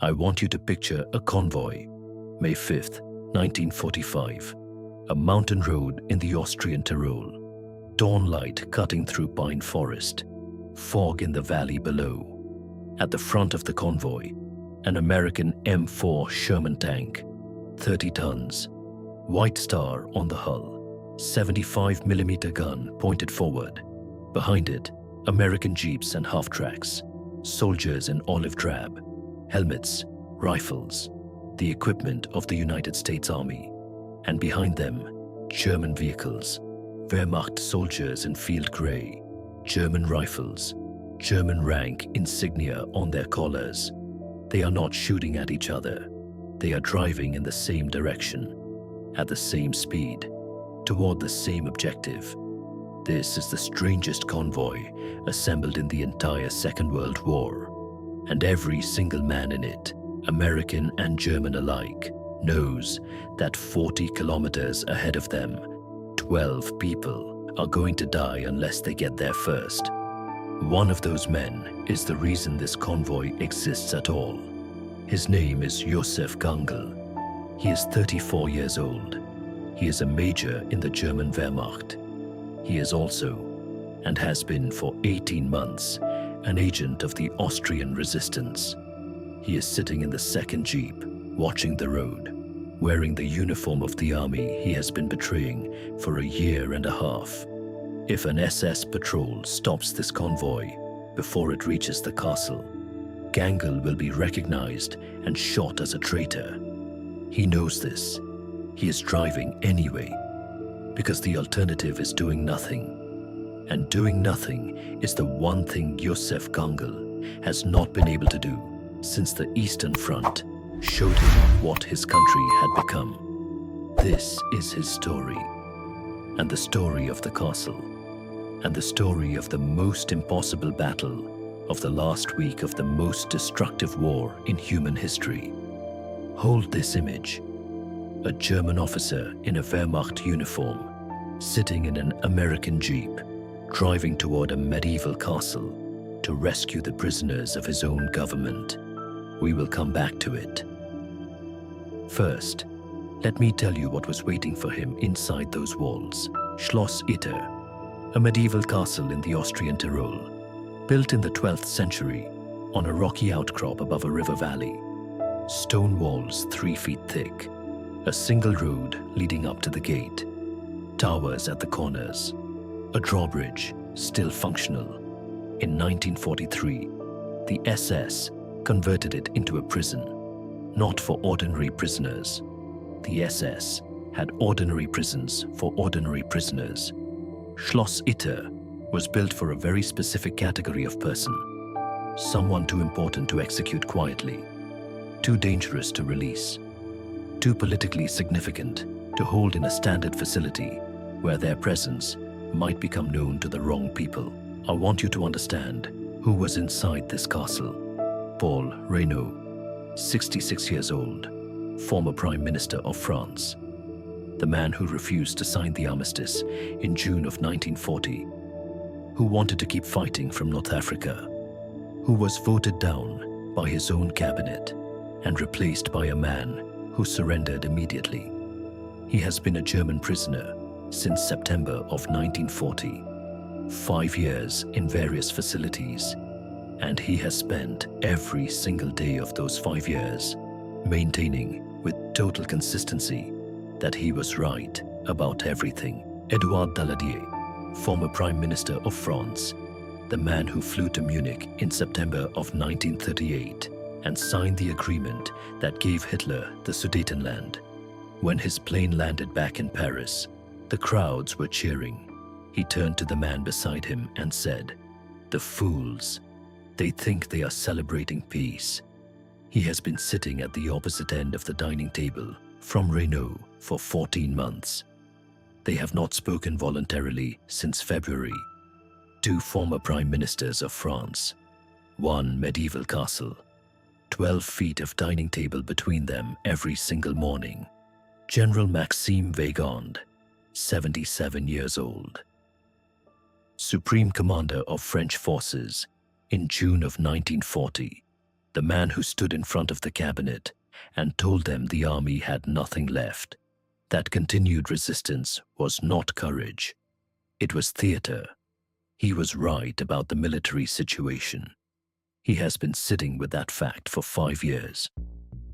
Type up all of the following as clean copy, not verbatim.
I want you to picture a convoy, May 5th, 1945, a mountain road in the Austrian Tyrol, dawn light cutting through pine forest, fog in the valley below. At the front of the convoy, an American M4 Sherman tank, 30 tons, white star on the hull, 75mm gun pointed forward. Behind it, American jeeps and half-tracks, soldiers in olive drab, helmets, rifles, the equipment of the United States Army, and behind them, German vehicles, Wehrmacht soldiers in field gray, German rifles, German rank insignia on their collars. They are not shooting at each other. They are driving in the same direction, at the same speed, toward the same objective. This is the strangest convoy assembled in the entire Second World War. And every single man in it, American and German alike, knows that 40 kilometers ahead of them, 12 people are going to die unless they get there first. One of those men is the reason this convoy exists at all. His name is Josef Gangl. He is 34 years old. He is a major in the German Wehrmacht. He is also, and has been for 18 months, an agent of the Austrian resistance. He is sitting in the second jeep, watching the road, wearing the uniform of the army he has been betraying for a year and a half. If an SS patrol stops this convoy before it reaches the castle, Gangl will be recognized and shot as a traitor. He knows this. He is driving anyway, because the alternative is doing nothing. And doing nothing is the one thing Josef Gangl has not been able to do since the Eastern Front showed him what his country had become. This is his story, and the story of the castle, and the story of the most impossible battle of the last week of the most destructive war in human history. Hold this image: a German officer in a Wehrmacht uniform, sitting in an American jeep, driving toward a medieval castle to rescue the prisoners of his own government. We will come back to it. First, let me tell you what was waiting for him inside those walls. Schloss Itter, a medieval castle in the Austrian Tyrol, built in the 12th century on a rocky outcrop above a river valley. Stone walls 3 feet thick, a single road leading up to the gate, towers at the corners, a drawbridge still functional. In 1943, the SS converted it into a prison, not for ordinary prisoners. The SS had ordinary prisons for ordinary prisoners. Schloss Itter was built for a very specific category of person, someone too important to execute quietly, too dangerous to release, too politically significant to hold in a standard facility where their presence might become known to the wrong people. I want you to understand who was inside this castle. Paul Reynaud, 66 years old, former Prime Minister of France, the man who refused to sign the armistice in June of 1940, who wanted to keep fighting from North Africa, who was voted down by his own cabinet and replaced by a man who surrendered immediately. He has been a German prisoner since September of 1940, 5 years in various facilities, and he has spent every single day of those 5 years maintaining with total consistency that he was right about everything. Edouard Daladier, former Prime Minister of France, the man who flew to Munich in September of 1938 and signed the agreement that gave Hitler the Sudetenland. When his plane landed back in Paris, the crowds were cheering. He turned to the man beside him and said, "The fools, they think they are celebrating peace." He has been sitting at the opposite end of the dining table from Reynaud for 14 months. They have not spoken voluntarily since February. 2 former prime ministers of France, 1 medieval castle, 12 feet of dining table between them every single morning. General Maxime Weygand, 77 years old. Supreme Commander of French forces in June of 1940. the man who stood in front of the cabinet and told them the army had nothing left, that continued resistance was not courage. It was theater. He was right about the military situation. He has been sitting with that fact for 5 years.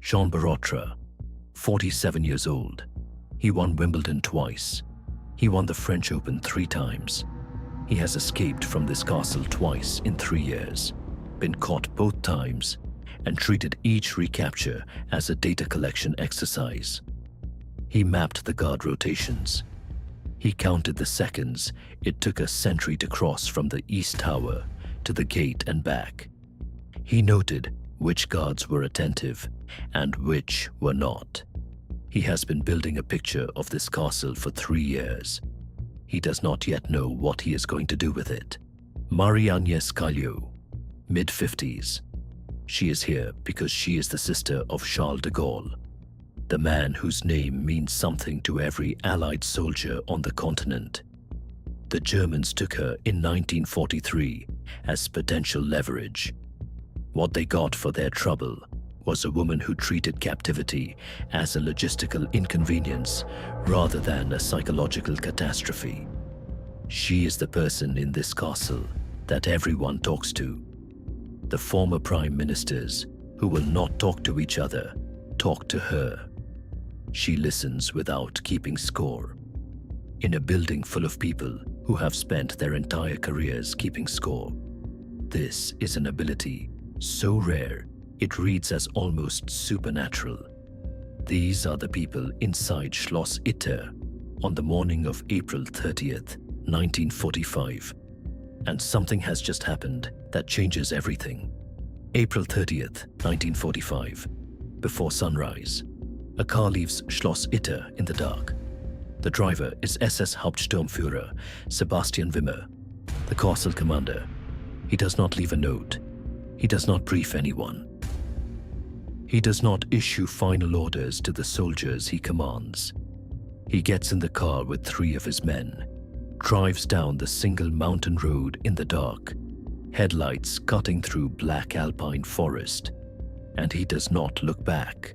Jean Barotra, 47 years old. He won Wimbledon twice. He won the French Open 3 times. He has escaped from this castle twice in 3 years, been caught both times, and treated each recapture as a data collection exercise. He mapped the guard rotations. He counted the seconds it took a sentry to cross from the East Tower to the gate and back. He noted which guards were attentive and which were not. He has been building a picture of this castle for 3 years. He does not yet know what he is going to do with it. Marie-Agnès Callot, mid-50s. She is here because she is the sister of Charles de Gaulle, the man whose name means something to every Allied soldier on the continent. The Germans took her in 1943 as potential leverage. What they got for their trouble was a woman who treated captivity as a logistical inconvenience rather than a psychological catastrophe. She is the person in this castle that everyone talks to. The former prime ministers, who will not talk to each other, talk to her. She listens without keeping score. In a building full of people who have spent their entire careers keeping score, this is an ability so rare it reads as almost supernatural. These are the people inside Schloss Itter on the morning of April 30th, 1945. And something has just happened that changes everything. April 30th, 1945. Before sunrise, a car leaves Schloss Itter in the dark. The driver is SS Hauptsturmführer Sebastian Wimmer, the castle commander. He does not leave a note. He does not brief anyone. He does not issue final orders to the soldiers he commands. He gets in the car with 3 of his men, drives down the single mountain road in the dark, headlights cutting through black alpine forest, and he does not look back.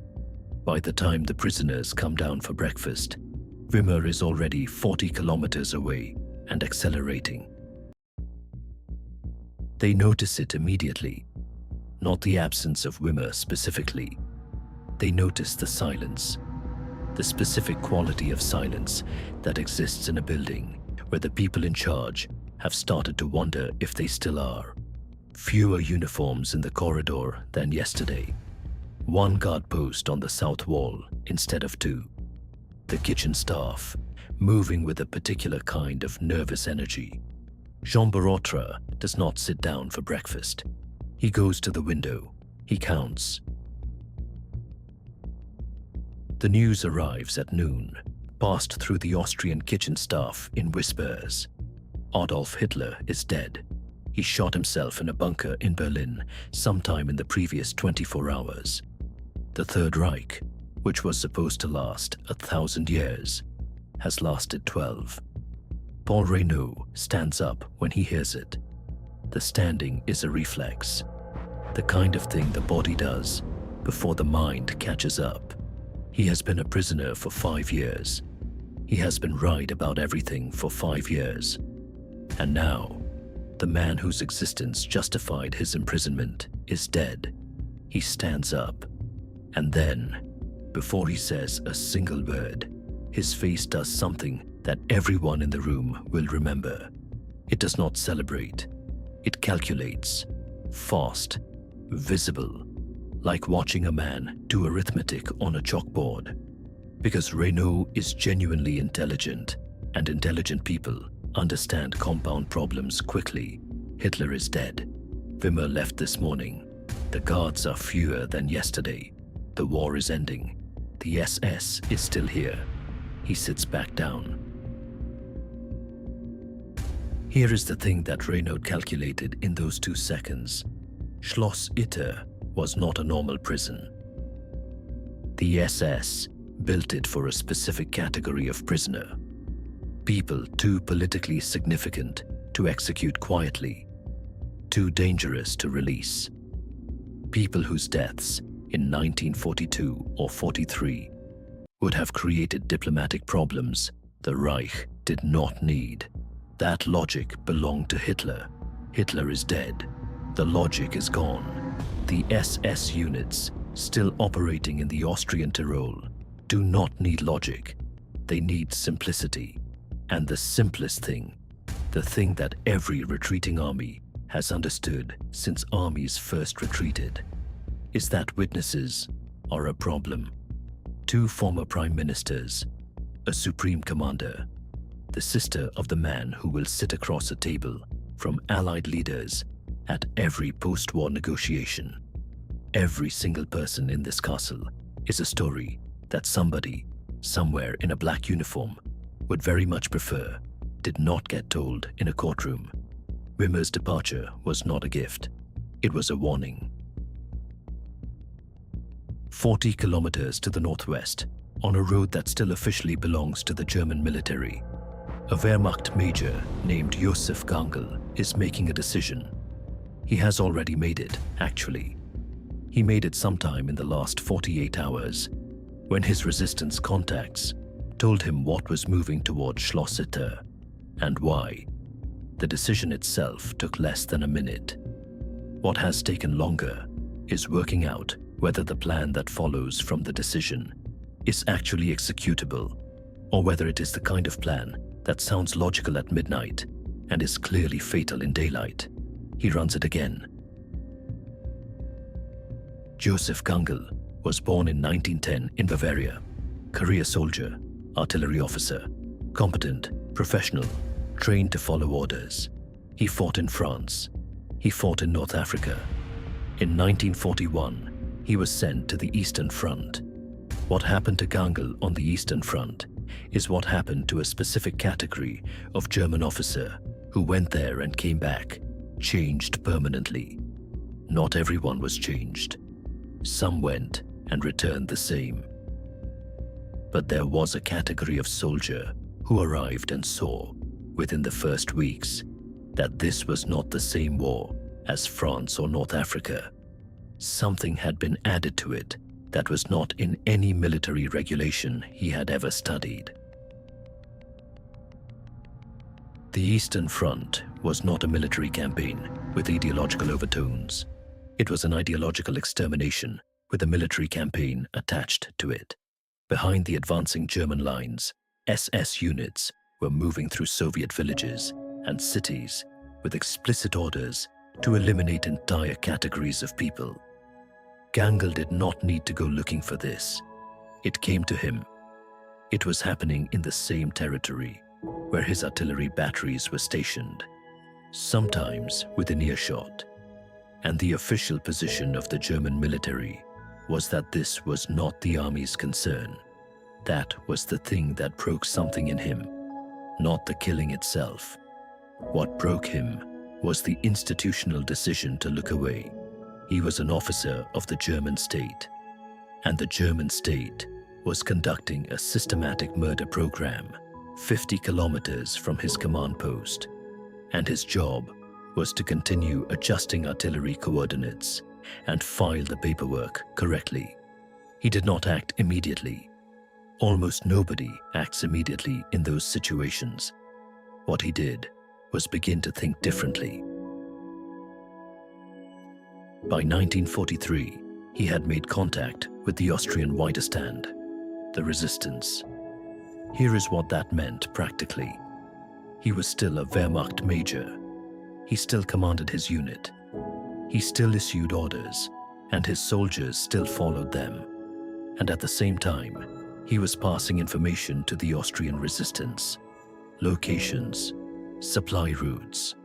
By the time the prisoners come down for breakfast, Wimmer is already 40 kilometers away and accelerating. They notice it immediately. Not the absence of Wimmer specifically. They notice the silence, the specific quality of silence that exists in a building where the people in charge have started to wonder if they still are. Fewer uniforms in the corridor than yesterday. 1 guard post on the south wall instead of 2. The kitchen staff, moving with a particular kind of nervous energy. Jean Barotra does not sit down for breakfast. He goes to the window. He counts. The news arrives at noon, passed through the Austrian kitchen staff in whispers. Adolf Hitler is dead. He shot himself in a bunker in Berlin sometime in the previous 24 hours. The Third Reich, which was supposed to last 1,000 years, has lasted 12. Paul Reynaud stands up when he hears it. The standing is a reflex, the kind of thing the body does before the mind catches up. He has been a prisoner for 5 years. He has been right about everything for 5 years. And now, the man whose existence justified his imprisonment is dead. He stands up, and then, before he says a single word, his face does something that everyone in the room will remember. It does not celebrate. It calculates, fast, visible, like watching a man do arithmetic on a chalkboard. Because Reynaud is genuinely intelligent, and intelligent people understand compound problems quickly. Hitler is dead. Wimmer left this morning. The guards are fewer than yesterday. The war is ending. The SS is still here. He sits back down. Here is the thing that Reynaud calculated in those 2 seconds. Schloss Itter was not a normal prison. The SS built it for a specific category of prisoner. People too politically significant to execute quietly, too dangerous to release. People whose deaths in 1942 or 43 would have created diplomatic problems the Reich did not need. That logic belonged to Hitler. Hitler is dead. The logic is gone. The SS units still operating in the Austrian Tyrol do not need logic. They need simplicity. And the simplest thing, the thing that every retreating army has understood since armies first retreated, is that witnesses are a problem. Two former prime ministers, a supreme commander, the sister of the man who will sit across a table from Allied leaders at every post-war negotiation. Every single person in this castle is a story that somebody, somewhere in a black uniform, would very much prefer, did not get told in a courtroom. Wimmer's departure was not a gift. It was a warning. 40 kilometers to the northwest, on a road that still officially belongs to the German military, a Wehrmacht major named Josef Gangl is making a decision. He has already made it, actually. He made it sometime in the last 48 hours, when his resistance contacts told him what was moving towards Schlossiter and why. The decision itself took less than a minute. What has taken longer is working out whether the plan that follows from the decision is actually executable, or whether it is the kind of plan that sounds logical at midnight and is clearly fatal in daylight. He runs it again. Josef Gangl was born in 1910 in Bavaria. Career soldier, artillery officer, competent, professional, trained to follow orders. He fought in France. He fought in North Africa. In 1941, he was sent to the Eastern Front. What happened to Gangl on the Eastern Front is what happened to a specific category of German officer who went there and came back, changed permanently. Not everyone was changed. Some went and returned the same. But there was a category of soldier who arrived and saw, within the first weeks, that this was not the same war as France or North Africa. Something had been added to it that was not in any military regulation he had ever studied. The Eastern Front was not a military campaign with ideological overtones. It was an ideological extermination with a military campaign attached to it. Behind the advancing German lines, SS units were moving through Soviet villages and cities with explicit orders to eliminate entire categories of people. Gangl did not need to go looking for this. It came to him. It was happening in the same territory where his artillery batteries were stationed, sometimes within earshot. And the official position of the German military was that this was not the army's concern. That was the thing that broke something in him, not the killing itself. What broke him was the institutional decision to look away. He was an officer of the German state, and the German state was conducting a systematic murder program 50 kilometers from his command post, and his job was to continue adjusting artillery coordinates and file the paperwork correctly. He did not act immediately. Almost nobody acts immediately in those situations. What he did was begin to think differently. By 1943, he had made contact with the Austrian Widerstand, the resistance. Here is what that meant practically. He was still a Wehrmacht major. He still commanded his unit. He still issued orders, and his soldiers still followed them. And at the same time, he was passing information to the Austrian resistance, locations, supply routes,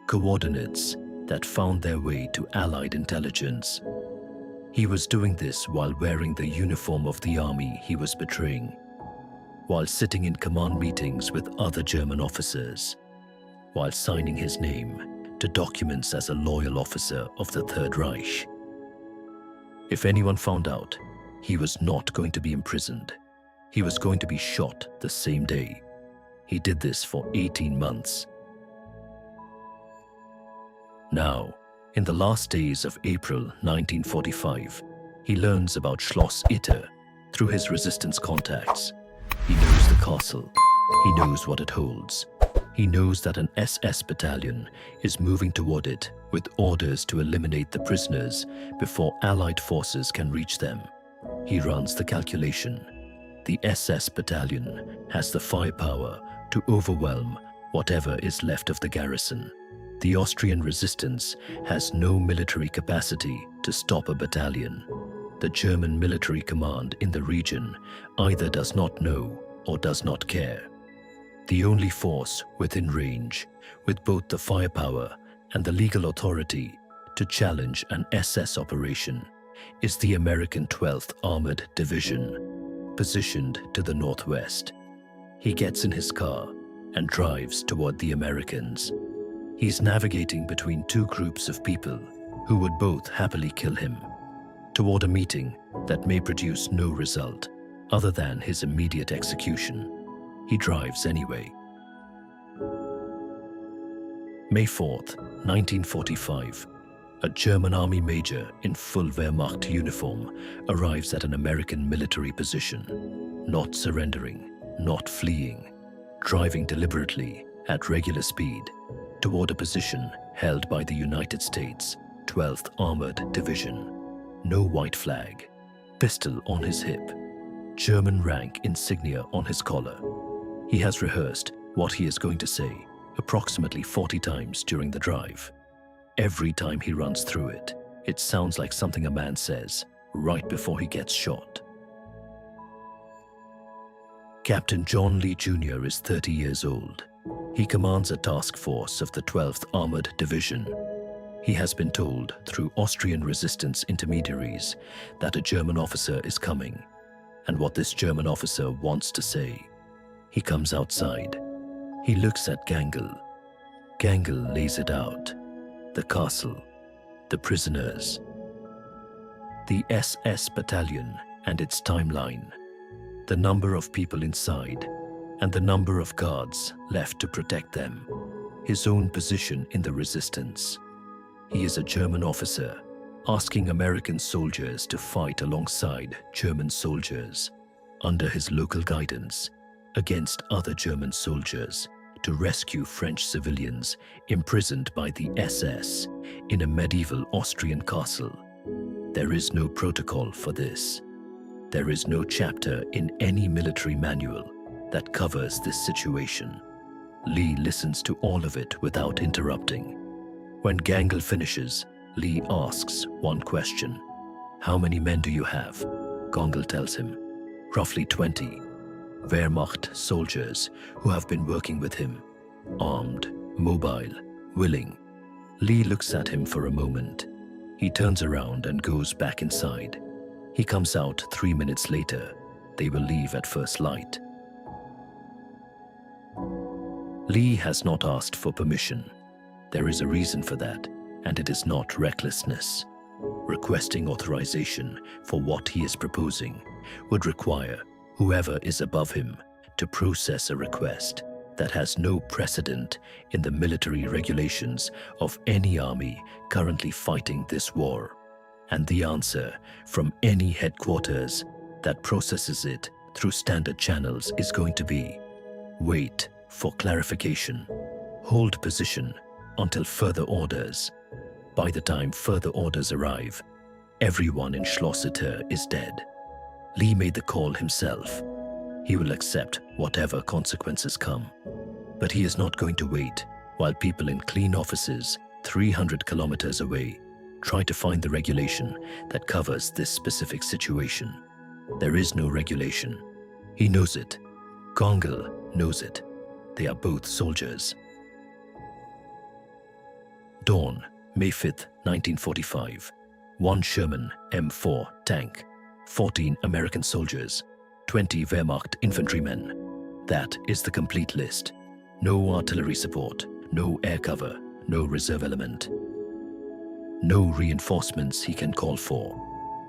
coordinates that found their way to Allied intelligence. He was doing this while wearing the uniform of the army he was betraying, while sitting in command meetings with other German officers, while signing his name to documents as a loyal officer of the Third Reich. If anyone found out, he was not going to be imprisoned. He was going to be shot the same day. He did this for 18 months. Now, In the last days of April 1945, he learns about Schloss Itter through his resistance contacts. He knows the castle. He knows what it holds. He knows that an SS battalion is moving toward it with orders to eliminate the prisoners before Allied forces can reach them. He runs the calculation. The SS battalion has the firepower to overwhelm whatever is left of the garrison. The Austrian resistance has no military capacity to stop a battalion. The German military command in the region either does not know or does not care. The only force within range, with both the firepower and the legal authority to challenge an SS operation, is the American 12th Armored Division, positioned to the northwest. He gets in his car and drives toward the Americans. He's navigating between two groups of people who would both happily kill him, toward a meeting that may produce no result other than his immediate execution. He drives anyway. May 4th, 1945. A German army major in full Wehrmacht uniform arrives at an American military position, not surrendering, not fleeing, driving deliberately at regular speed toward a position held by the United States 12th Armored Division. No white flag, pistol on his hip, German rank insignia on his collar. He has rehearsed what he is going to say approximately 40 times during the drive. Every time he runs through it, it sounds like something a man says right before he gets shot. Captain John Lee Jr. is 30 years old. He commands a task force of the 12th Armored Division. He has been told through Austrian resistance intermediaries that a German officer is coming, and what this German officer wants to say. He comes outside. He looks at Gangl. Gangl lays it out. The castle, the prisoners, the SS battalion and its timeline, the number of people inside, and the number of guards left to protect them, his own position in the resistance. He is a German officer asking American soldiers to fight alongside German soldiers under his local guidance against other German soldiers to rescue French civilians imprisoned by the SS in a medieval Austrian castle. There is no protocol for this. There is no chapter in any military manual that covers this situation. Lee listens to all of it without interrupting. When Gangl finishes, Lee asks one question. "How many men do you have?" Gangl tells him. "Roughly 20. Wehrmacht soldiers who have been working with him, armed, mobile, willing." Lee looks at him for a moment. He turns around and goes back inside. He comes out 3 minutes later. They will leave at first light. Lee has not asked for permission. There is a reason for that, and it is not recklessness. Requesting authorization for what he is proposing would require whoever is above him to process a request that has no precedent in the military regulations of any army currently fighting this war, and the answer from any headquarters that processes it through standard channels is going to be, wait for clarification, hold position until further orders. By the time further orders arrive, everyone in Schloss Itter is dead. Lee made the call himself. He will accept whatever consequences come. But he is not going to wait while people in clean offices 300 kilometers away try to find the regulation that covers this specific situation. There is no regulation. He knows it. Gangl knows it. They are both soldiers. Dawn, May 5th, 1945. 1 Sherman M4 tank, 14 American soldiers, 20 Wehrmacht infantrymen. That is the complete list. No artillery support, no air cover, no reserve element. No reinforcements he can call for,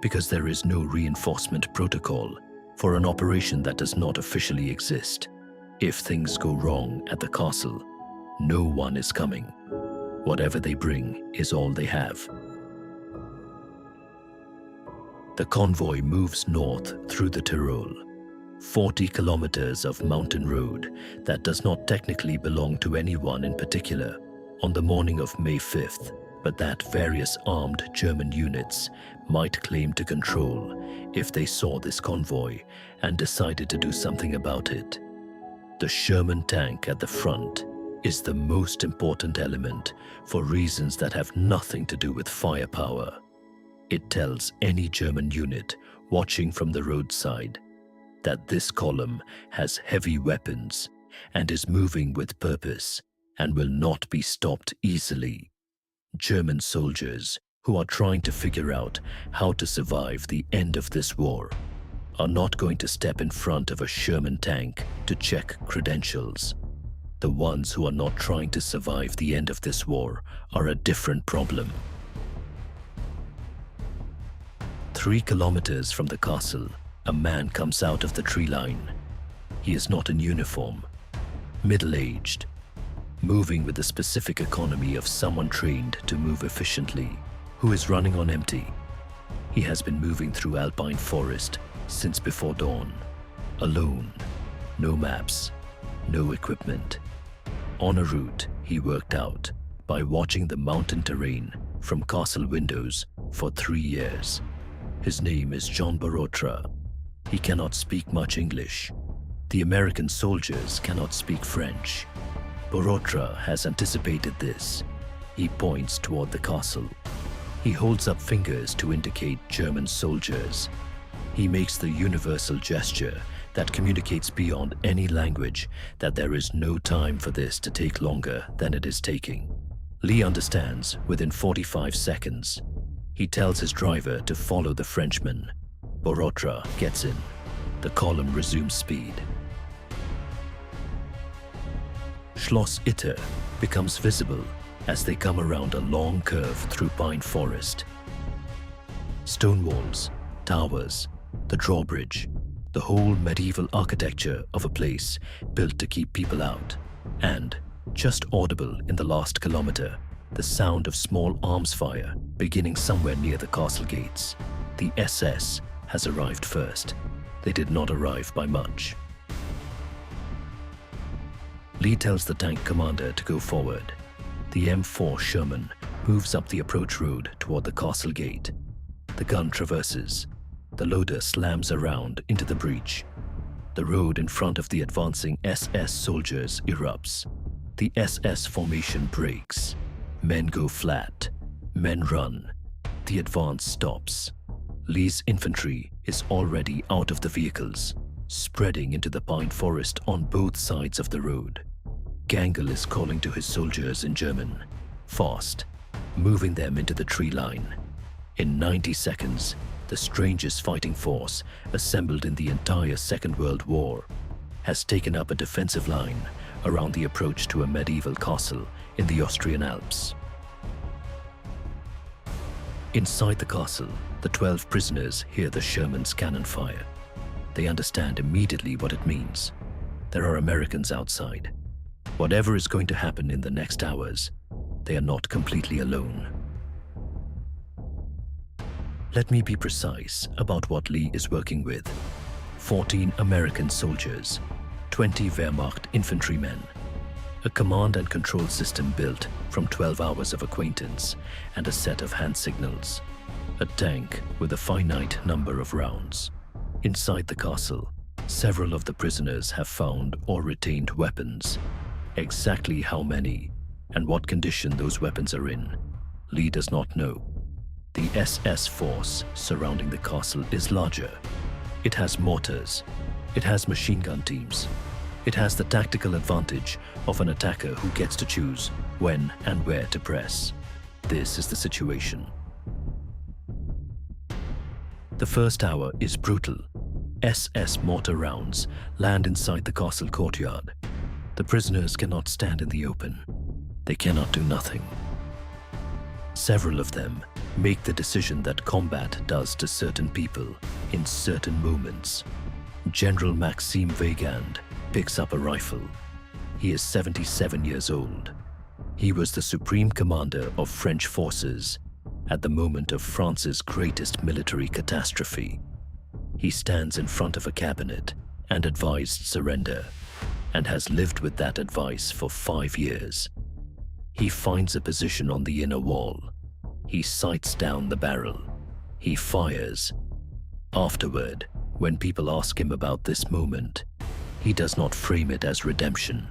because there is no reinforcement protocol for an operation that does not officially exist. If things go wrong at the castle, no one is coming. Whatever they bring is all they have. The convoy moves north through the Tyrol, 40 kilometers of mountain road that does not technically belong to anyone in particular on the morning of May 5th, but that various armed German units might claim to control if they saw this convoy and decided to do something about it. The Sherman tank at the front is the most important element for reasons that have nothing to do with firepower. It tells any German unit watching from the roadside that this column has heavy weapons and is moving with purpose and will not be stopped easily. German soldiers who are trying to figure out how to survive the end of this war are not going to step in front of a Sherman tank to check credentials. The ones who are not trying to survive the end of this war are a different problem. 3 kilometers from the castle, a man comes out of the tree line. He is not in uniform, middle-aged, moving with the specific economy of someone trained to move efficiently, who is running on empty. He has been moving through alpine forest since before dawn, alone, no maps, no equipment. On a route he worked out by watching the mountain terrain from castle windows for 3 years. His name is John Barotra. He cannot speak much English. The American soldiers cannot speak French. Barotra has anticipated this. He points toward the castle. He holds up fingers to indicate German soldiers. He makes the universal gesture that communicates beyond any language that there is no time for this to take longer than it is taking. Lee understands within 45 seconds. He tells his driver to follow the Frenchman. Barotra gets in. The column resumes speed. Schloss Itter becomes visible as they come around a long curve through pine forest. Stone walls, towers, the drawbridge, the whole medieval architecture of a place built to keep people out. And, just audible in the last kilometer, the sound of small arms fire beginning somewhere near the castle gates. The SS has arrived first. They did not arrive by much. Lee tells the tank commander to go forward. The M4 Sherman moves up the approach road toward the castle gate. The gun traverses. The loader slams around into the breach. The road in front of the advancing SS soldiers erupts. The SS formation breaks. Men go flat. Men run. The advance stops. Lee's infantry is already out of the vehicles, spreading into the pine forest on both sides of the road. Gangl is calling to his soldiers in German, fast, moving them into the tree line. In 90 seconds, the strangest fighting force assembled in the entire Second World War has taken up a defensive line around the approach to a medieval castle in the Austrian Alps. Inside the castle, the 12 prisoners hear the Sherman's cannon fire. They understand immediately what it means. There are Americans outside. Whatever is going to happen in the next hours, they are not completely alone. Let me be precise about what Lee is working with. 14 American soldiers, 20 Wehrmacht infantrymen, a command and control system built from 12 hours of acquaintance and a set of hand signals, a tank with a finite number of rounds. Inside the castle, several of the prisoners have found or retained weapons. Exactly how many and what condition those weapons are in, Lee does not know. The SS force surrounding the castle is larger. It has mortars. It has machine gun teams. It has the tactical advantage of an attacker who gets to choose when and where to press. This is the situation. The first hour is brutal. SS mortar rounds land inside the castle courtyard. The prisoners cannot stand in the open. They cannot do nothing. Several of them make the decision that combat does to certain people in certain moments. General Maxime Weygand picks up a rifle. He is 77 years old. He was the supreme commander of French forces at the moment of France's greatest military catastrophe. He stands in front of a cabinet and advised surrender, and has lived with that advice for 5 years. He finds a position on the inner wall. He sights down the barrel. He fires. Afterward, when people ask him about this moment, he does not frame it as redemption.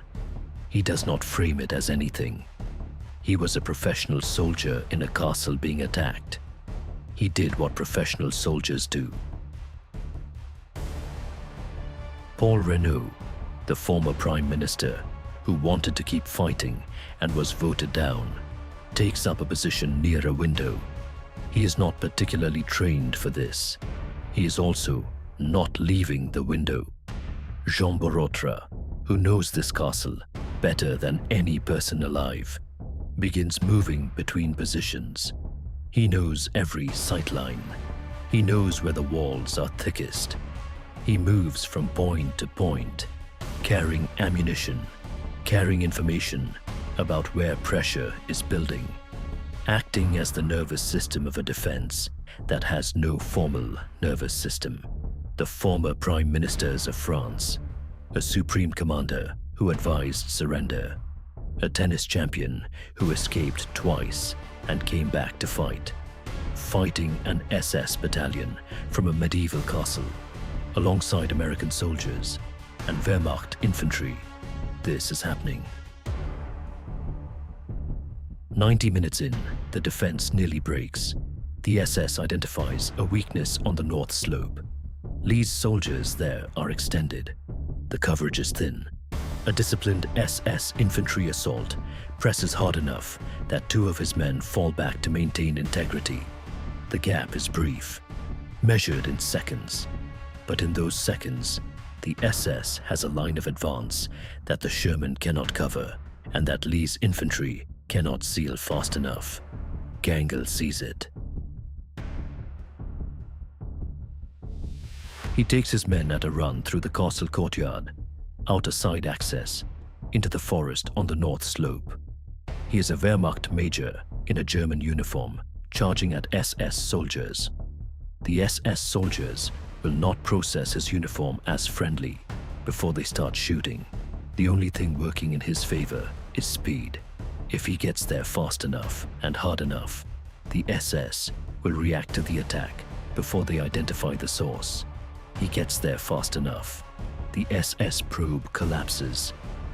He does not frame it as anything. He was a professional soldier in a castle being attacked. He did what professional soldiers do. Paul Reynaud, the former prime minister, who wanted to keep fighting and was voted down, takes up a position near a window. He is not particularly trained for this. He is also not leaving the window. Jean Borotra, who knows this castle better than any person alive, begins moving between positions. He knows every sightline. He knows where the walls are thickest. He moves from point to point, carrying ammunition, carrying information about where pressure is building, acting as the nervous system of a defense that has no formal nervous system. The former prime ministers of France, a supreme commander who advised surrender, a tennis champion who escaped twice and came back to fight, fighting an SS battalion from a medieval castle, alongside American soldiers and Wehrmacht infantry. This is happening. 90 minutes in, the defense nearly breaks. The SS identifies a weakness on the north slope. Lee's soldiers there are extended. The coverage is thin. A disciplined SS infantry assault presses hard enough that 2 of his men fall back to maintain integrity. The gap is brief, measured in seconds. But in those seconds, the SS has a line of advance that the Sherman cannot cover and that Lee's infantry cannot seal fast enough. Gangl sees it. He takes his men at a run through the castle courtyard, out a side access, into the forest on the north slope. He is a Wehrmacht major in a German uniform, charging at SS soldiers. The SS soldiers will not process his uniform as friendly before they start shooting. The only thing working in his favor is speed. If he gets there fast enough and hard enough, the SS will react to the attack before they identify the source. He gets there fast enough. The SS probe collapses.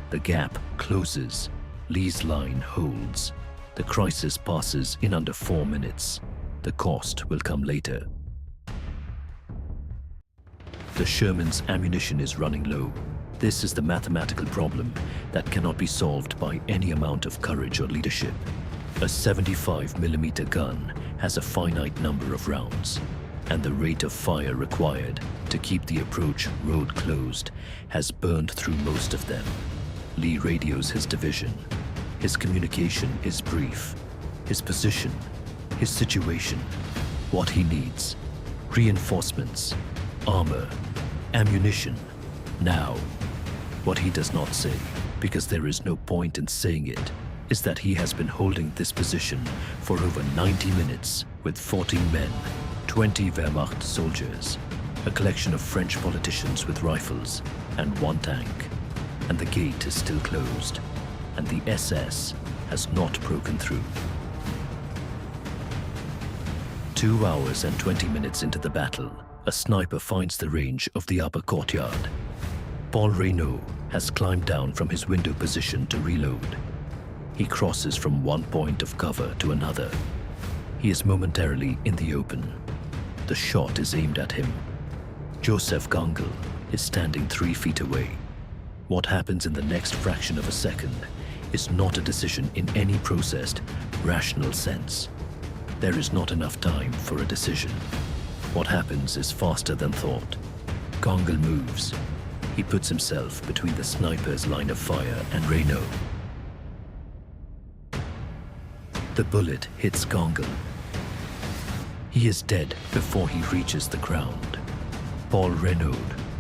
The gap closes. Lee's line holds. The crisis passes in under 4 minutes. The cost will come later. The Sherman's ammunition is running low. This is the mathematical problem that cannot be solved by any amount of courage or leadership. A 75mm gun has a finite number of rounds, and the rate of fire required to keep the approach road closed has burned through most of them. Lee radios his division. His communication is brief. His position, his situation, what he needs, reinforcements, armor, ammunition, now. What he does not say, because there is no point in saying it, is that he has been holding this position for over 90 minutes with 14 men, 20 Wehrmacht soldiers, a collection of French politicians with rifles, and 1 tank. And the gate is still closed, and the SS has not broken through. 2 hours and 20 minutes into the battle, a sniper finds the range of the upper courtyard. Paul Reynaud has climbed down from his window position to reload. He crosses from one point of cover to another. He is momentarily in the open. The shot is aimed at him. Josef Gangl is standing 3 feet away. What happens in the next fraction of a second is not a decision in any processed, rational sense. There is not enough time for a decision. What happens is faster than thought. Gangl moves. He puts himself between the sniper's line of fire and Reynaud. The bullet hits Gangl. He is dead before he reaches the ground. Paul Reynaud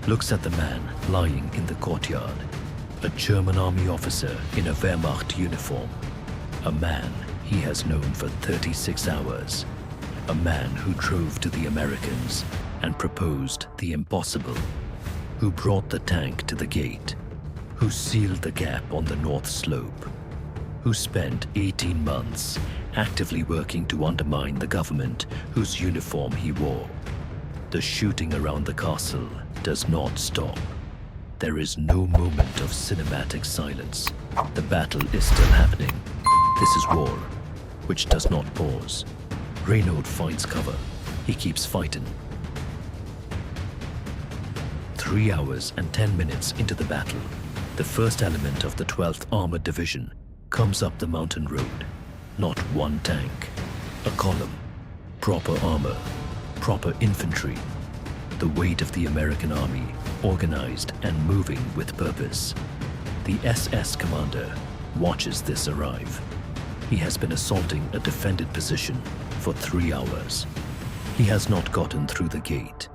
looks at the man lying in the courtyard, a German army officer in a Wehrmacht uniform. A man he has known for 36 hours. A man who drove to the Americans and proposed the impossible. Who brought the tank to the gate. Who sealed the gap on the north slope. Who spent 18 months actively working to undermine the government whose uniform he wore. The shooting around the castle does not stop. There is no moment of cinematic silence. The battle is still happening. This is war, which does not pause. Reynaud finds cover. He keeps fighting. 3 hours and 10 minutes into the battle, the first element of the 12th Armored Division comes up the mountain road. Not one tank, a column, proper armor, proper infantry. The weight of the American army, organized and moving with purpose. The SS commander watches this arrive. He has been assaulting a defended position for 3 hours. He has not gotten through the gate.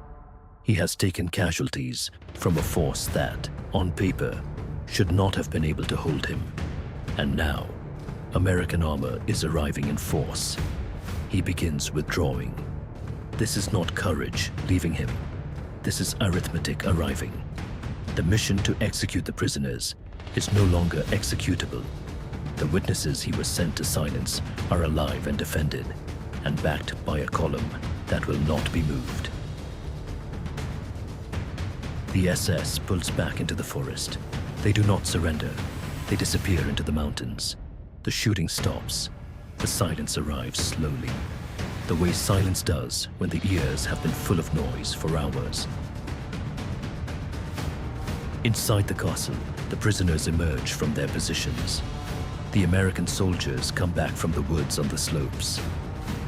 He has taken casualties from a force that, on paper, should not have been able to hold him. And now, American armor is arriving in force. He begins withdrawing. This is not courage leaving him. This is arithmetic arriving. The mission to execute the prisoners is no longer executable. The witnesses he was sent to silence are alive and defended, and backed by a column that will not be moved. The SS pulls back into the forest. They do not surrender. They disappear into the mountains. The shooting stops. The silence arrives slowly, the way silence does when the ears have been full of noise for hours. Inside the castle, the prisoners emerge from their positions. The American soldiers come back from the woods on the slopes.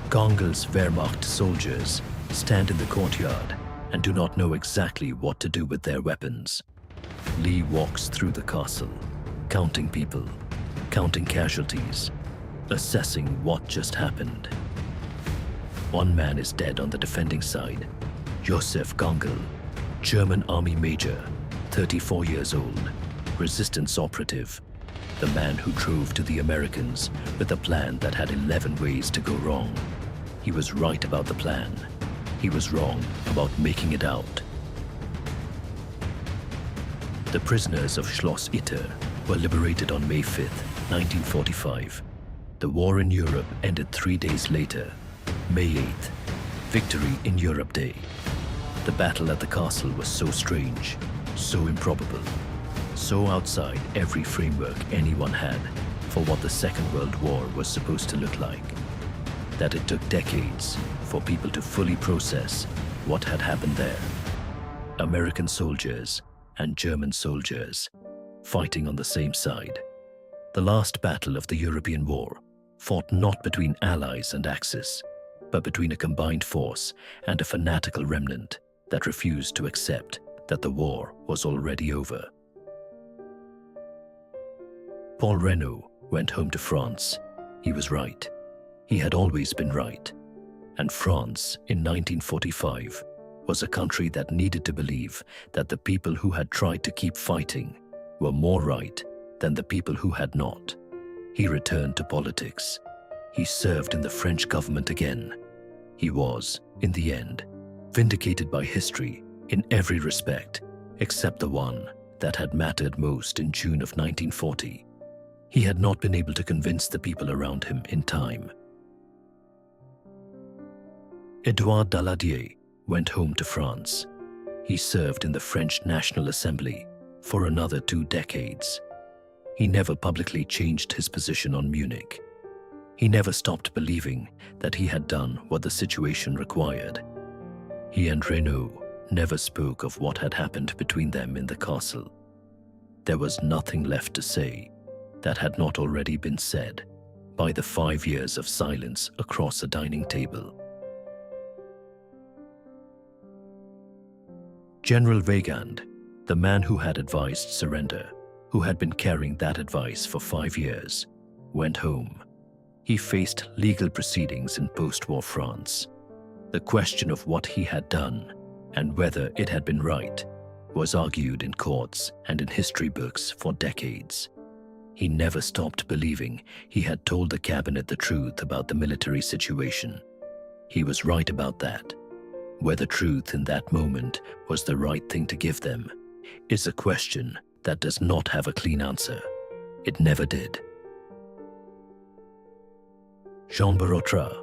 Gangl's Wehrmacht soldiers stand in the courtyard and do not know exactly what to do with their weapons. Lee walks through the castle, counting people, counting casualties, assessing what just happened. One man is dead on the defending side, Josef Gangl, German army major, 34 years old, resistance operative, the man who drove to the Americans with a plan that had 11 ways to go wrong. He was right about the plan. He was wrong about making it out. The prisoners of Schloss Itter were liberated on May 5th, 1945. The war in Europe ended 3 days later, May 8th, Victory in Europe Day. The battle at the castle was so strange, so improbable, so outside every framework anyone had for what the Second World War was supposed to look like, that it took decades for people to fully process what had happened there. American soldiers and German soldiers fighting on the same side. The last battle of the European War fought not between Allies and Axis, but between a combined force and a fanatical remnant that refused to accept that the war was already over. Paul Reynaud went home to France. He was right. He had always been right. And France, in 1945, was a country that needed to believe that the people who had tried to keep fighting were more right than the people who had not. He returned to politics. He served in the French government again. He was, in the end, vindicated by history in every respect, except the one that had mattered most in June of 1940. He had not been able to convince the people around him in time. Édouard Daladier went home to France. He served in the French National Assembly for another 2 decades. He never publicly changed his position on Munich. He never stopped believing that he had done what the situation required. He and Reynaud never spoke of what had happened between them in the castle. There was nothing left to say that had not already been said by the 5 years of silence across a dining table. General Weygand, the man who had advised surrender, who had been carrying that advice for 5 years, went home. He faced legal proceedings in post-war France. The question of what he had done and whether it had been right was argued in courts and in history books for decades. He never stopped believing he had told the cabinet the truth about the military situation. He was right about that. Whether truth in that moment was the right thing to give them is a question that does not have a clean answer. It never did. Jean Barotra,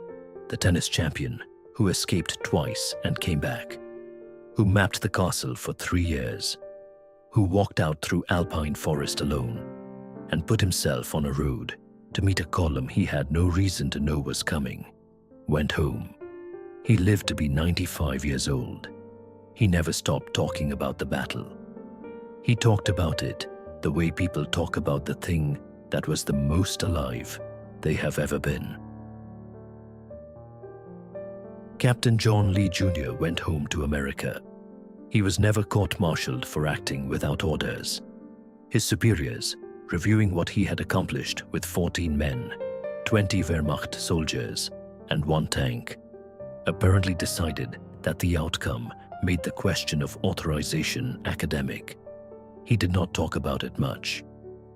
the tennis champion who escaped twice and came back, who mapped the castle for 3 years, who walked out through alpine forest alone and put himself on a road to meet a column he had no reason to know was coming, went home. He lived to be 95 years old. He never stopped talking about the battle. He talked about it the way people talk about the thing that was the most alive they have ever been. Captain John Lee Jr. went home to America. He was never court-martialed for acting without orders. His superiors, reviewing what he had accomplished with 14 men, 20 Wehrmacht soldiers, and 1 tank, apparently decided that the outcome made the question of authorization academic. He did not talk about it much.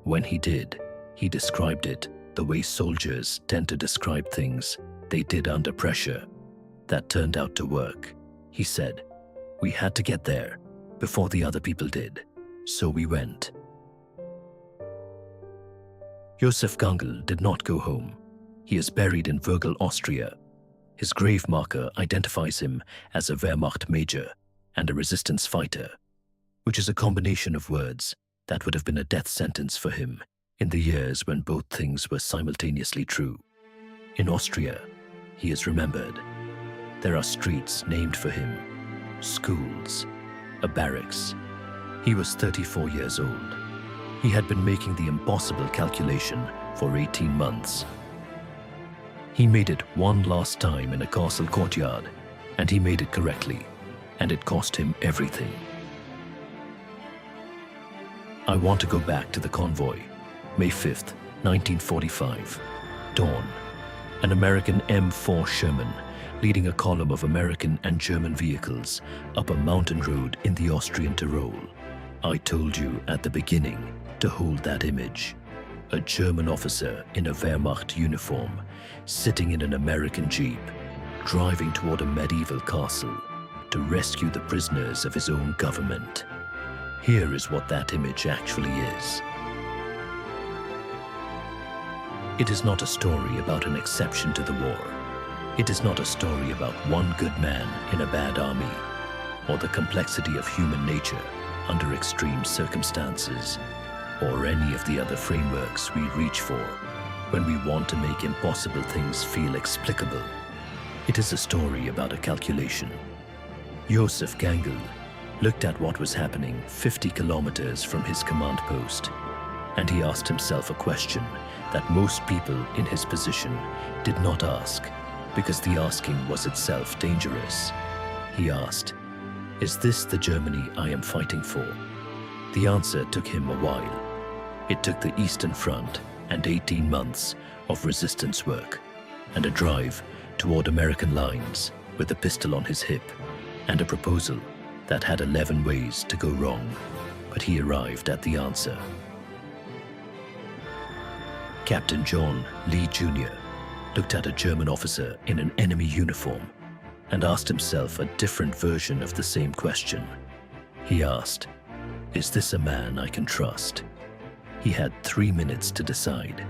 When he did, he described it the way soldiers tend to describe things they did under pressure. That turned out to work. He said, "We had to get there before the other people did, so we went." Josef Gangl did not go home. He is buried in Würgl, Austria. His grave marker identifies him as a Wehrmacht major and a resistance fighter, which is a combination of words that would have been a death sentence for him in the years when both things were simultaneously true. In Austria, he is remembered. There are streets named for him, schools, a barracks. He was 34 years old. He had been making the impossible calculation for 18 months. He made it one last time in a castle courtyard, and he made it correctly, and it cost him everything. I want to go back to the convoy, May 5th, 1945, dawn. An American M4 Sherman leading a column of American and German vehicles up a mountain road in the Austrian Tyrol. I told you at the beginning to hold that image. A German officer in a Wehrmacht uniform, sitting in an American jeep, driving toward a medieval castle to rescue the prisoners of his own government. Here is what that image actually is. It is not a story about an exception to the war. It is not a story about one good man in a bad army, or the complexity of human nature under extreme circumstances, or any of the other frameworks we reach for when we want to make impossible things feel explicable. It is a story about a calculation. Josef Gangl looked at what was happening 50 kilometers from his command post, and he asked himself a question that most people in his position did not ask, because the asking was itself dangerous. He asked, "Is this the Germany I am fighting for?" The answer took him a while. It took the Eastern Front and 18 months of resistance work and a drive toward American lines with a pistol on his hip and a proposal that had 11 ways to go wrong, but he arrived at the answer. Captain John Lee Jr. looked at a German officer in an enemy uniform and asked himself a different version of the same question. He asked, "Is this a man I can trust?" He had 3 minutes to decide.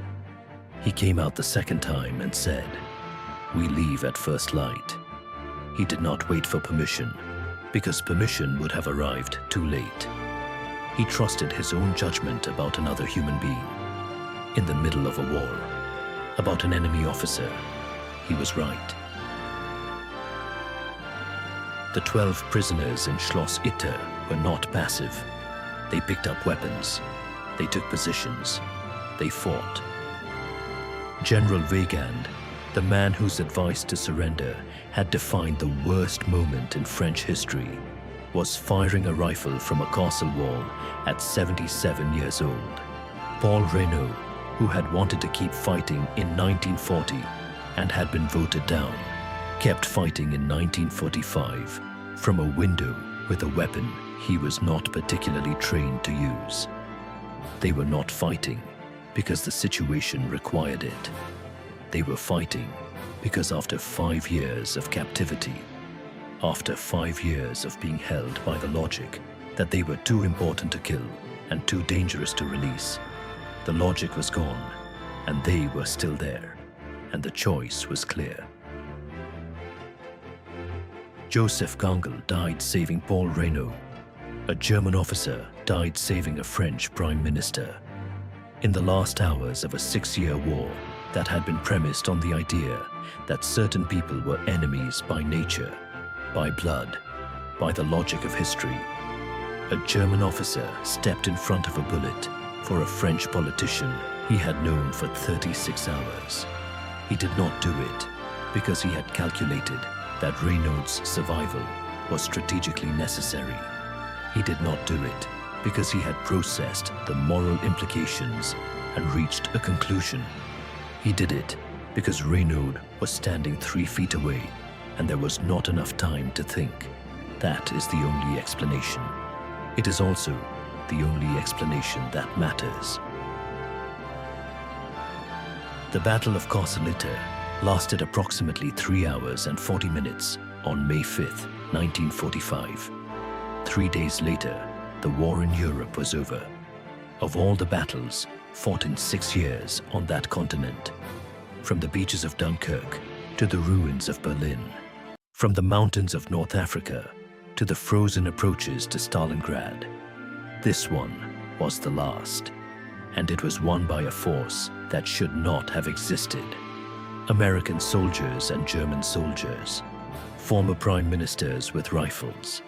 He came out the second time and said, "We leave at first light." He did not wait for permission, because permission would have arrived too late. He trusted his own judgment about another human being in the middle of a war, about an enemy officer. He was right. The 12 prisoners in Schloss Itter were not passive. They picked up weapons. They took positions. They fought. General Wehrmacht, the man whose advice to surrender had defined the worst moment in French history, was firing a rifle from a castle wall at 77 years old. Paul Reynaud, who had wanted to keep fighting in 1940 and had been voted down, kept fighting in 1945 from a window with a weapon he was not particularly trained to use. They were not fighting because the situation required it. They were fighting because after 5 years of captivity, after 5 years of being held by the logic that they were too important to kill and too dangerous to release, the logic was gone and they were still there, and the choice was clear. Josef Gangl died saving Paul Reynaud. A German officer died saving a French prime minister. In the last hours of a 6-year war that had been premised on the idea that certain people were enemies by nature, by blood, by the logic of history, a German officer stepped in front of a bullet for a French politician he had known for 36 hours. He did not do it because he had calculated that Reynaud's survival was strategically necessary. He did not do it because he had processed the moral implications and reached a conclusion. He did it because Reynaud was standing 3 feet away and there was not enough time to think. That is the only explanation. It is also the only explanation that matters. The Battle of Corse-Litter lasted approximately 3 hours and 40 minutes on May 5th, 1945. 3 days later, the war in Europe was over. Of all the battles fought in 6 years on that continent, from the beaches of Dunkirk to the ruins of Berlin, from the mountains of North Africa to the frozen approaches to Stalingrad, this one was the last, and it was won by a force that should not have existed. American soldiers and German soldiers, former prime ministers with rifles,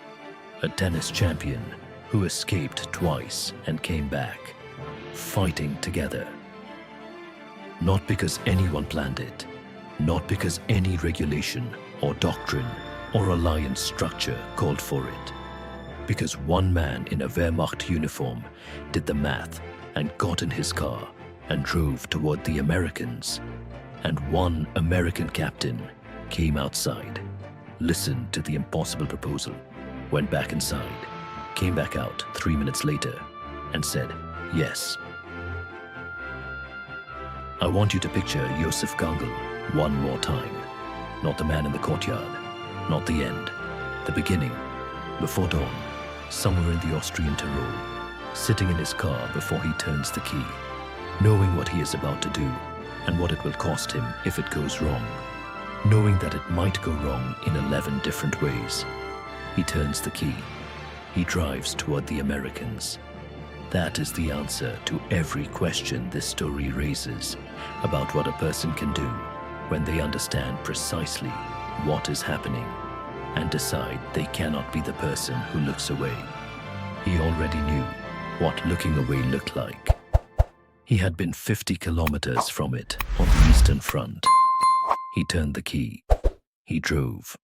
a tennis champion who escaped twice and came back, fighting together. Not because anyone planned it, not because any regulation or doctrine or alliance structure called for it, because one man in a Wehrmacht uniform did the math and got in his car and drove toward the Americans, and one American captain came outside, listened to the impossible proposal, went back inside, came back out 3 minutes later, and said, yes. I want you to picture Josef Gangl one more time. Not the man in the courtyard, not the end, the beginning, before dawn, somewhere in the Austrian Tyrol, sitting in his car before he turns the key, knowing what he is about to do and what it will cost him if it goes wrong, knowing that it might go wrong in 11 different ways. He turns the key. He drives toward the Americans. That is the answer to every question this story raises about what a person can do when they understand precisely what is happening and decide they cannot be the person who looks away. He already knew what looking away looked like. He had been 50 kilometers from it on the Eastern Front. He turned the key. He drove.